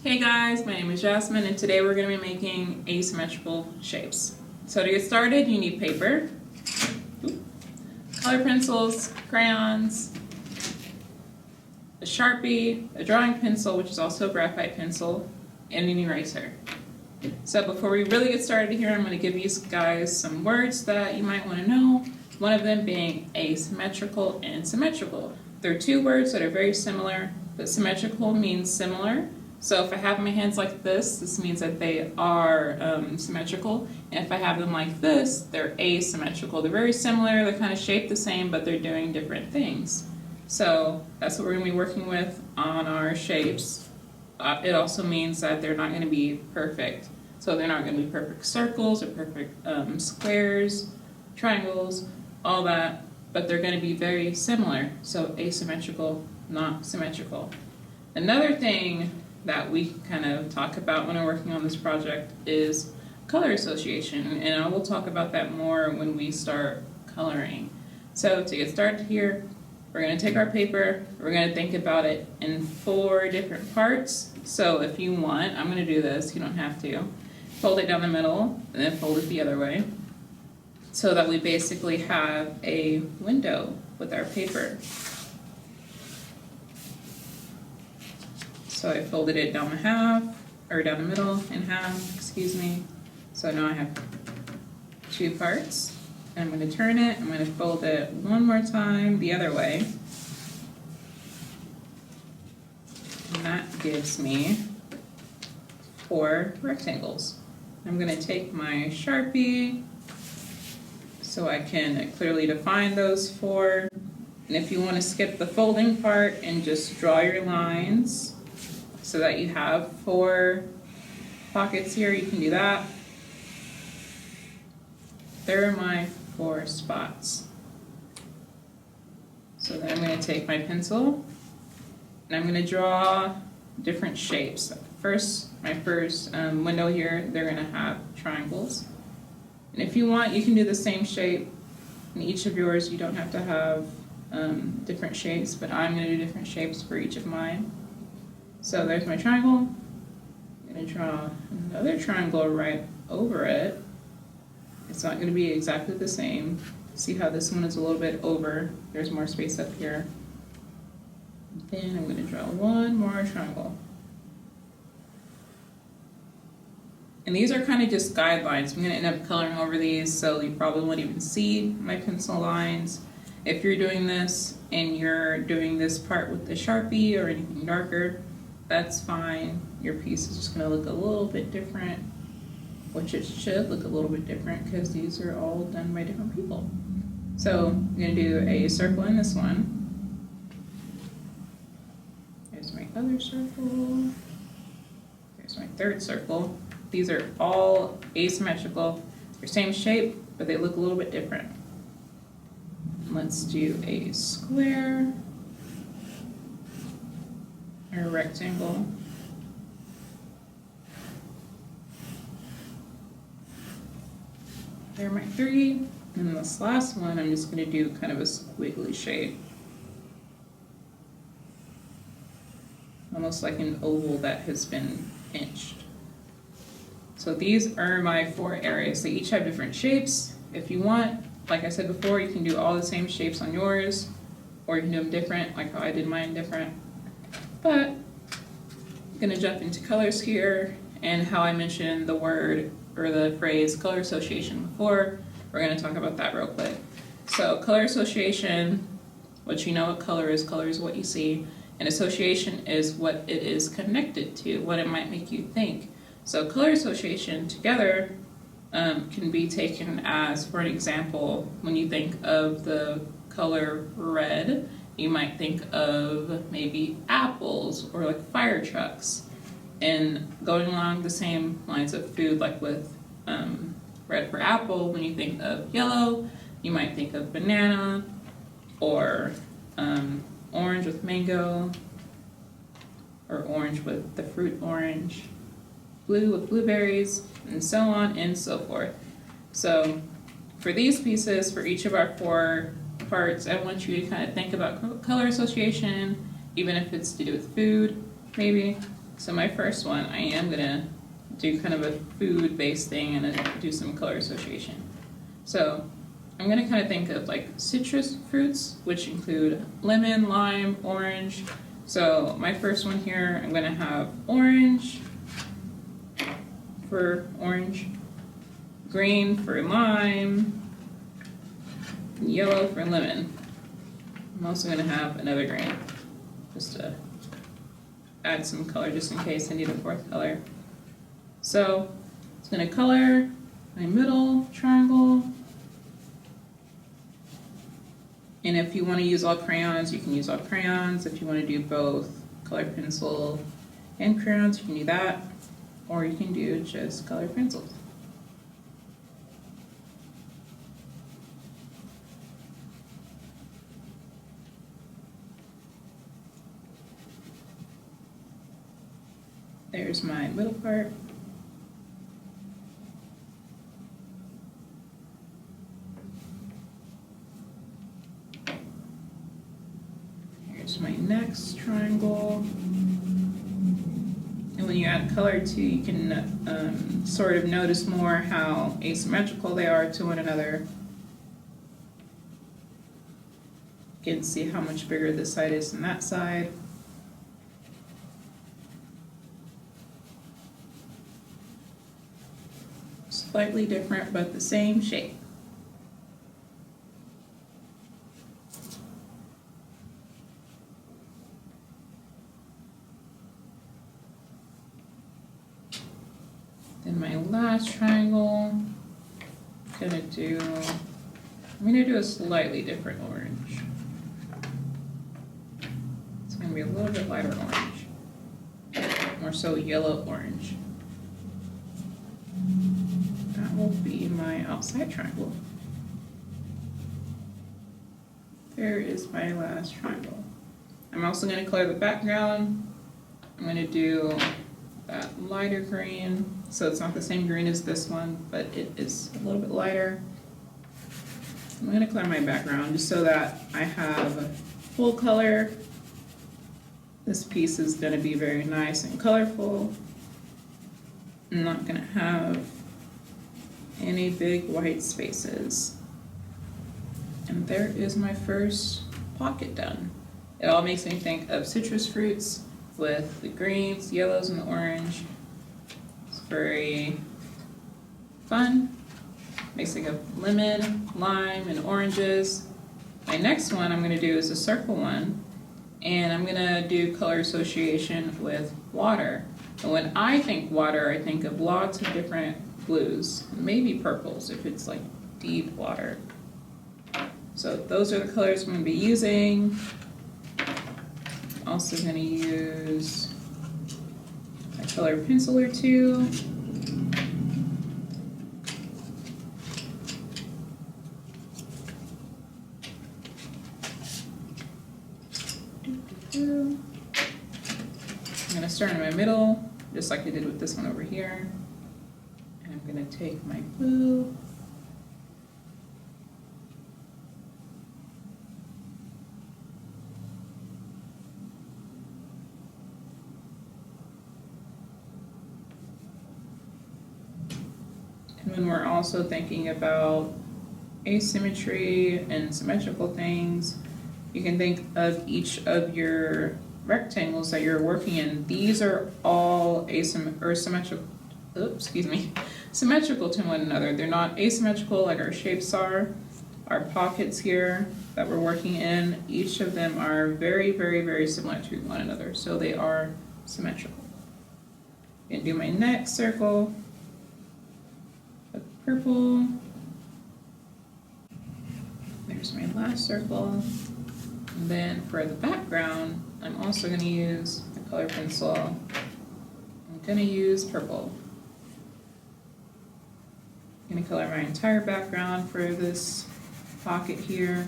Hey guys, my name is Jasmine and today we're going to be making asymmetrical shapes. So to get started you need paper, color pencils, crayons, a Sharpie, a drawing pencil which is also a graphite pencil, and an eraser. So before we really get started here, I'm going to give you guys some words that you might want to know, one of them being asymmetrical and symmetrical. There are two words that are very similar, but symmetrical means similar. So if I have my hands like this means that they are symmetrical, and if I have them like this, they're asymmetrical. They're very similar, they're kind of shaped the same, but they're doing different things. So that's what we're going to be working with on our shapes. It also means that they're not going to be perfect. So they're not going to be perfect circles or perfect squares, triangles, all that, but they're going to be very similar. So asymmetrical, not symmetrical. Another thing that we kind of talk about when we're working on this project is color association, and I will talk about that more when we start coloring. So to get started here, we're going to take our paper, we're going to think about it in 4 different parts. So if you want, I'm going to do this, you don't have to. Fold it down the middle and then fold it the other way so that we basically have a window with our paper. So I folded it down the middle in half, excuse me. So now I have 2 parts. I'm going to turn it, I'm going to fold it one more time the other way. And that gives me 4 rectangles. I'm going to take my Sharpie so I can clearly define those 4. And if you want to skip the folding part and just draw your lines so that you have 4 pockets here, you can do that. There are my 4 spots. So then I'm going to take my pencil and I'm going to draw different shapes. My first window here, they're going to have triangles. And if you want, you can do the same shape in each of yours. You don't have to have different shapes, but I'm going to do different shapes for each of mine. So there's my triangle. I'm going to draw another triangle right over it. It's not going to be exactly the same. See how this one is a little bit over. There's more space up here. Then I'm going to draw one more triangle. And these are kind of just guidelines. I'm going to end up coloring over these, so you probably won't even see my pencil lines. If you're doing this and you're doing this part with the Sharpie or anything darker, that's fine. Your piece is just going to look a little bit different, which it should look a little bit different because these are all done by different people. So I'm going to do a circle in this one. There's my other circle. There's my 3rd circle. These are all asymmetrical. They're same shape, but they look a little bit different. Let's do a square or a rectangle. There are my 3. And this last one, I'm just going to do kind of a squiggly shape. Almost like an oval that has been pinched. So these are my 4 areas. They each have different shapes. If you want, like I said before, you can do all the same shapes on yours, or you can do them different, like how I did mine different. But I'm going to jump into colors here, and how I mentioned the word or the phrase color association before. We're going to talk about that real quick. So color association, what you know what color is what you see, and association is what it is connected to, what it might make you think. So color association together can be taken as, for an example, when you think of the color red, you might think of maybe apples or like fire trucks. And going along the same lines of food, like with red for apple, when you think of yellow, you might think of banana, or orange with mango, or orange with the fruit orange, blue with blueberries, and so on and so forth. So for these pieces, for each of our 4 parts, I want you to kind of think about color association, even if it's to do with food, maybe. So my first one, I am gonna do kind of a food-based thing and do some color association. So I'm gonna kind of think of like citrus fruits, which include lemon, lime, orange. So my first one here, I'm gonna have orange for orange, green for lime, and yellow for lemon. I'm also gonna have another green, just to add some color just in case I need a fourth color. So it's gonna color my middle triangle. And if you want to use all crayons, you can use all crayons. If you want to do both colored pencil and crayons, you can do that. Or you can do just colored pencils. There's my middle part. Here's my next triangle. And when you add color too, you can sort of notice more how asymmetrical they are to one another. You can see how much bigger this side is than that side. Slightly different, but the same shape. Then my last triangle, I'm gonna do a slightly different orange. It's gonna be a little bit lighter orange, more so yellow orange. That will be my outside triangle. There is my last triangle. I'm also gonna color the background. I'm gonna do that lighter green. So it's not the same green as this one, but it is a little bit lighter. I'm gonna color my background just so that I have full color. This piece is gonna be very nice and colorful. I'm not gonna have any big white spaces. And there is my first pocket done. It all makes me think of citrus fruits with the greens, yellows, and the orange. It's very fun. Makes me think of lemon, lime, and oranges. My next one I'm gonna do is a circle one, and I'm gonna do color association with water. And when I think water, I think of lots of different blues, maybe purples if it's like deep water. So those are the colors I'm gonna be using. Also gonna use a colored pencil or two. I'm gonna start in my middle, just like I did with this one over here. And I'm gonna take my blue. And when we're also thinking about asymmetry and symmetrical things, you can think of each of your rectangles that you're working in. These are all symmetrical to one another. They're not asymmetrical like our shapes are. Our pockets here that we're working in, each of them are very, very, very similar to one another. So they are symmetrical. I'm gonna do my next circle with purple. There's my last circle. And then for the background, I'm also going to use a color pencil. I'm going to use purple. I'm going to color my entire background for this pocket here.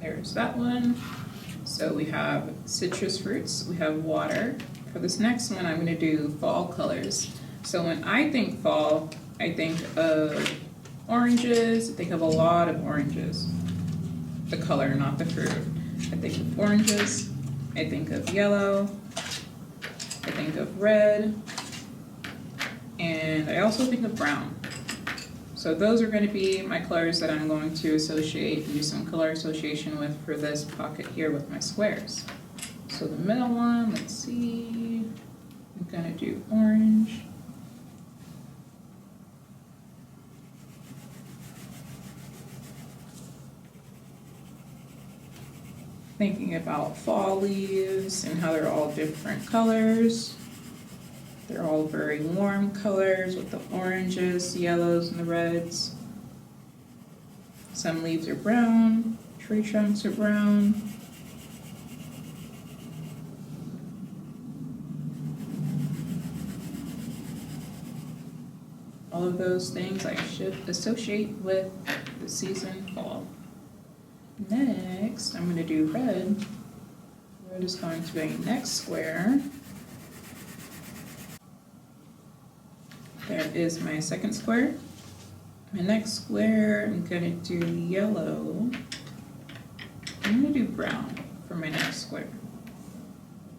There's that one. So we have citrus fruits, we have water. For this next one, I'm going to do fall colors. So when I think fall, I think of oranges. I think of a lot of oranges. The color, not the fruit. I think of oranges. I think of yellow, I think of red, and I also think of brown. So those are going to be my colors that I'm going to associate, do some color association with for this pocket here with my squares. So the middle one, let's see, I'm going to do orange. Thinking about fall leaves and how they're all different colors. They're all very warm colors with the oranges, the yellows, and the reds. Some leaves are brown, tree trunks are brown. All of those things I should associate with the season fall. Next, I'm going to do red. Red is going to be next square. There is my second square. My next square, I'm going to do yellow. I'm going to do brown for my next square.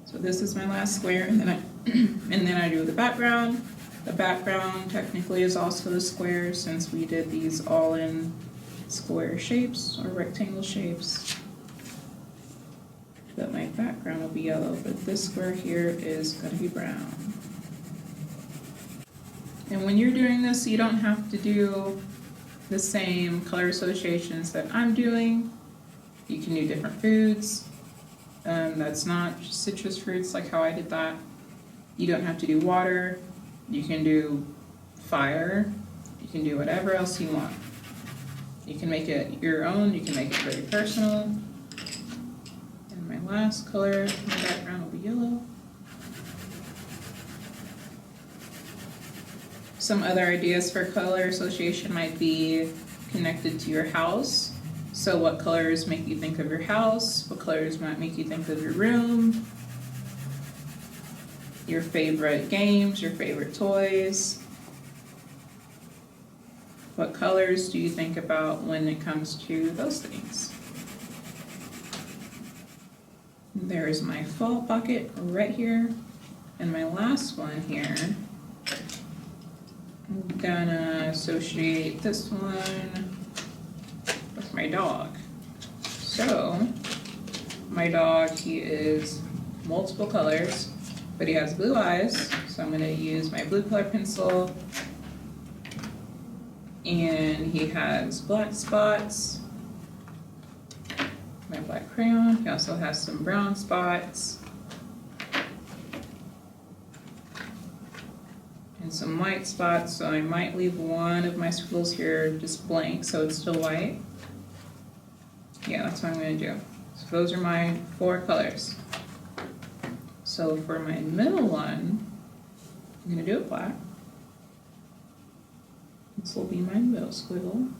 So this is my last square, and then I do the background. The background technically is also a square since we did these all in square shapes or rectangle shapes. But my background will be yellow, but this square here is going to be brown. And when you're doing this, you don't have to do the same color associations that I'm doing. You can do different foods. That's not just citrus fruits like how I did that. You don't have to do water. You can do fire. You can do whatever else you want. You can make it your own. You can make it very personal. And my last color, my background will be yellow. Some other ideas for color association might be connected to your house. So what colors make you think of your house? What colors might make you think of your room? Your favorite games, your favorite toys? What colors do you think about when it comes to those things? There is my fall pocket right here. And my last one here, I'm gonna associate this one with my dog. So, my dog, he is multiple colors, but he has blue eyes. So I'm gonna use my blue color pencil. And he has black spots. My black crayon. He also has some brown spots. And some white spots, so I might leave one of my squiggles here just blank so it's still white. Yeah, that's what I'm going to do. So those are my 4 colors. So for my middle one, I'm going to do it black. This will be my middle squiggle.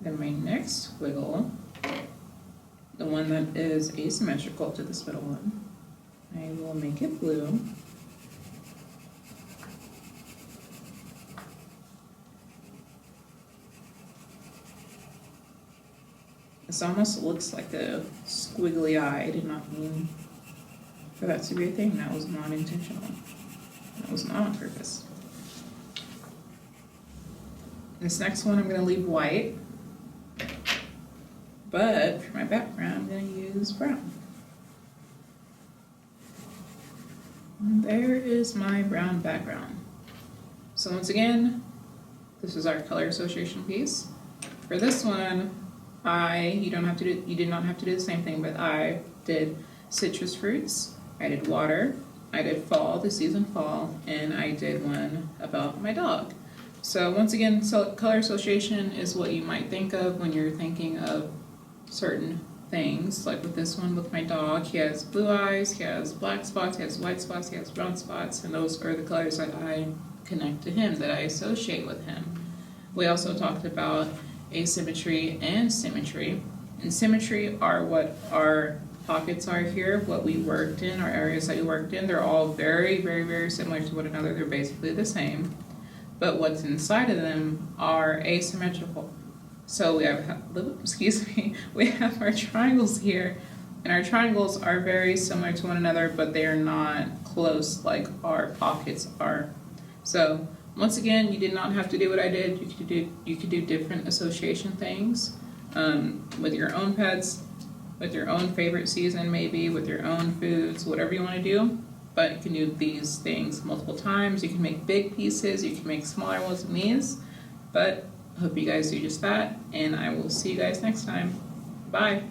Then my next squiggle, the one that is asymmetrical to this middle one, I will make it blue. This almost looks like a squiggly eye. I did not mean for that to be a thing. That was not intentional. That was not on purpose. This next one I'm going to leave white. But for my background, I'm going to use brown. And there is my brown background. So once again, this is our color association piece. For this one, you did not have to do the same thing, but I did citrus fruits, I did water, I did fall, the season fall, and I did one about my dog. So once again, color association is what you might think of when you're thinking of certain things. Like with this one with my dog, he has blue eyes, he has black spots, he has white spots, he has brown spots, and those are the colors that I connect to him, that I associate with him. We also talked about asymmetry and symmetry. And symmetry are what our pockets are here, what we worked in, our areas that we worked in. They're all very, very, very similar to one another. They're basically the same. But what's inside of them are asymmetrical. So we have, we have our triangles here, And our triangles are very similar to one another, but they are not close like our pockets are. So once again, you did not have to do what I did. You could do different association things with your own pets, with your own favorite season, maybe with your own foods, whatever you want to do. But you can do these things multiple times. You can make big pieces. You can make smaller ones than these. But I hope you guys do just that, and I will see you guys next time. Bye.